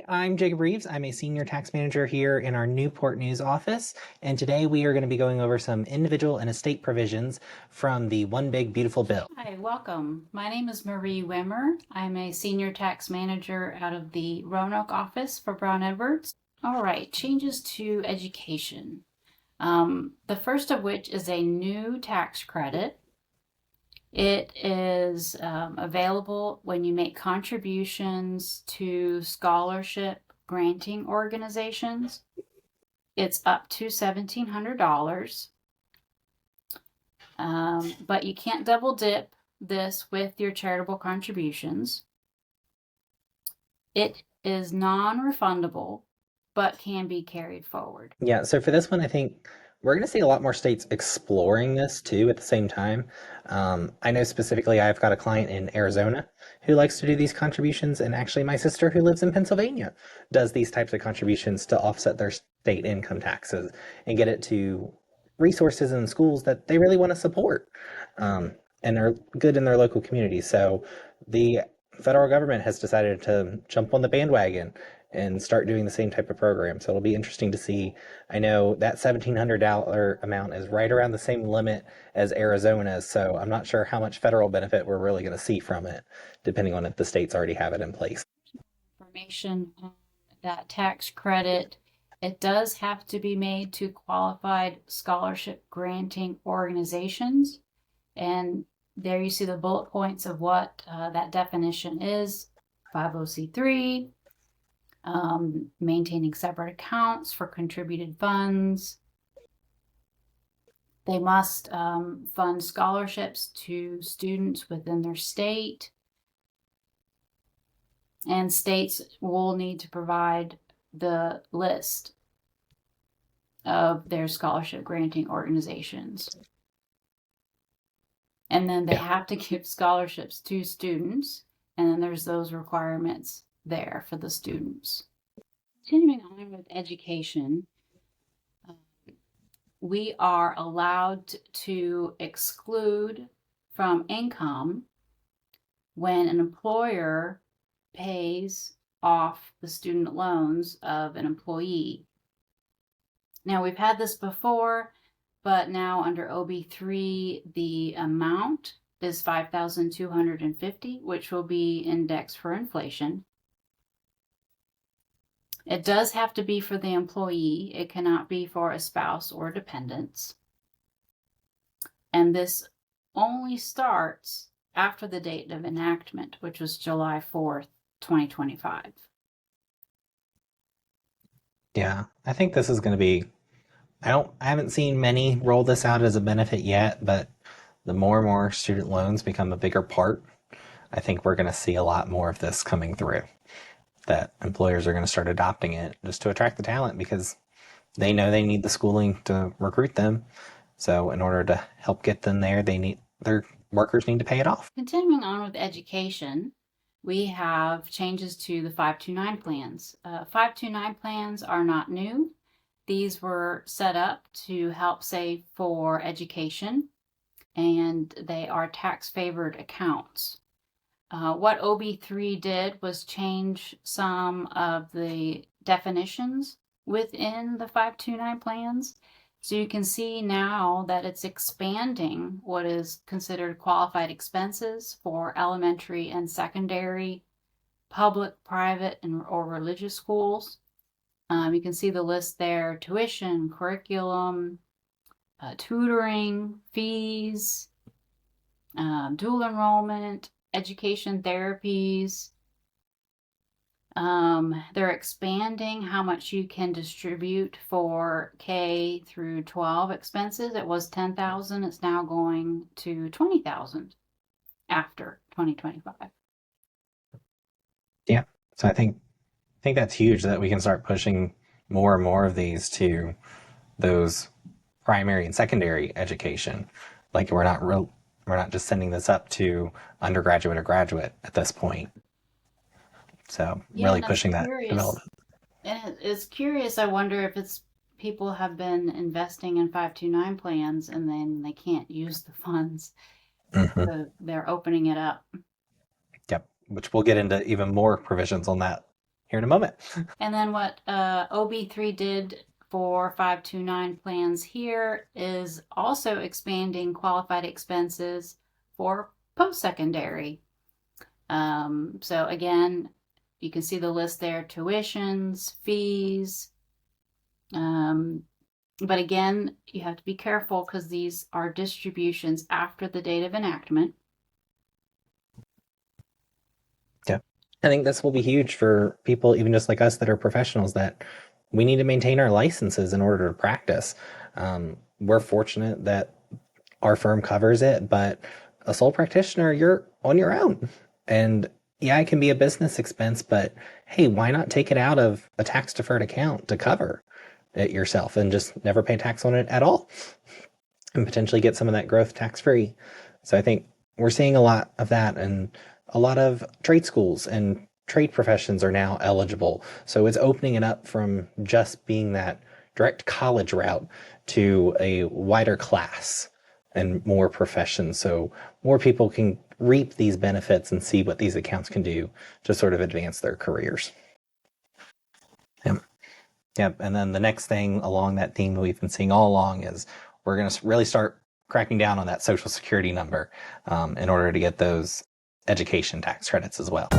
I'm Jacob Reeves. I'm a senior tax manager here in our Newport News office, and today we are going to be going over some individual and estate provisions from the One Big Beautiful Bill. Hi, welcome. My name is Marie Wimmer. I'm a senior tax manager out of the Roanoke office for Brown Edwards. All right, changes to education. The first of which is a new tax credit. It is available when you make contributions to scholarship granting organizations. It's up to $1,700. But you can't double dip this with your charitable contributions. It is non-refundable, but can be carried forward. Yeah, so for this one, I think we're going to see a lot more states exploring this too at the same time. I know specifically I've got a client in Arizona who likes to do these contributions, and actually my sister who lives in Pennsylvania does these types of contributions to offset their state income taxes and get it to resources in schools that they really want to support, and are good in their local communities. So the federal government has decided to jump on the bandwagon and start doing the same type of program. So it'll be interesting to see. I know that $1,700 amount is right around the same limit as Arizona's, so I'm not sure how much federal benefit we're really going to see from it, depending on if the states already have it in place. Information on that tax credit. It does have to be made to qualified scholarship granting organizations. And there you see the bullet points of what that definition is. 50c3, maintaining separate accounts for contributed funds. They must fund scholarships to students within their state. And states will need to provide the list of their scholarship granting organizations. And then they have to give scholarships to students, and then there's those requirements there for the students. Continuing on with education, we are allowed to exclude from income when an employer pays off the student loans of an employee. Now, we've had this before, but now under OB3, the amount is $5,250, which will be indexed for inflation. It does have to be for the employee. It cannot be for a spouse or dependents. And this only starts after the date of enactment, which was July 4th, 2025. Yeah, I think this is going to be. I haven't seen many roll this out as a benefit yet, but the more and more student loans become a bigger part, I think we're going to see a lot more of this coming through. That employers are going to start adopting it just to attract the talent because they know they need the schooling to recruit them. So in order to help get them there, their workers need to pay it off. Continuing on with education, we have changes to the 529 plans. 529 plans are not new. These were set up to help save for education, and they are tax-favored accounts. What OB3 did was change some of the definitions within the 529 plans. So you can see now that it's expanding what is considered qualified expenses for elementary and secondary, public, private, or religious schools. You can see the list there: tuition, curriculum, tutoring, fees, dual enrollment, education therapies. They're expanding how much you can distribute for K through 12 expenses. It was $10,000. It's now going to $20,000 after 2025. Yeah. So I think that's huge that we can start pushing more and more of these to those primary and secondary education. Like we're not just sending this up to undergraduate or graduate at this point. So Yeah, really and I'm pushing that curious. development. And it's curious. I wonder if it's people have been investing in 529 plans and then they can't use the funds. Hmm. So they're opening it up. Yep. Which we'll get into even more provisions on that here in a moment. And then what OB3 did for 529 plans here is also expanding qualified expenses for post-secondary. So again, you can see the list there: tuitions, fees. But again, you have to be careful because these are distributions after the date of enactment. Yeah. I think this will be huge for people, even just like us that are professionals, that we need to maintain our licenses in order to practice. We're fortunate that our firm covers it, but a sole practitioner, you're on your own. And yeah, it can be a business expense, but hey, why not take it out of a tax deferred account to cover it yourself and just never pay tax on it at all and potentially get some of that growth tax free? So I think we're seeing a lot of that, and a lot of trade schools and trade professions are now eligible. So it's opening it up from just being that direct college route to a wider class and more professions. So more people can reap these benefits and see what these accounts can do to sort of advance their careers. Yep. Yep. And then the next thing along that theme that we've been seeing all along is we're going to really start cracking down on that social security number in order to get those education tax credits as well.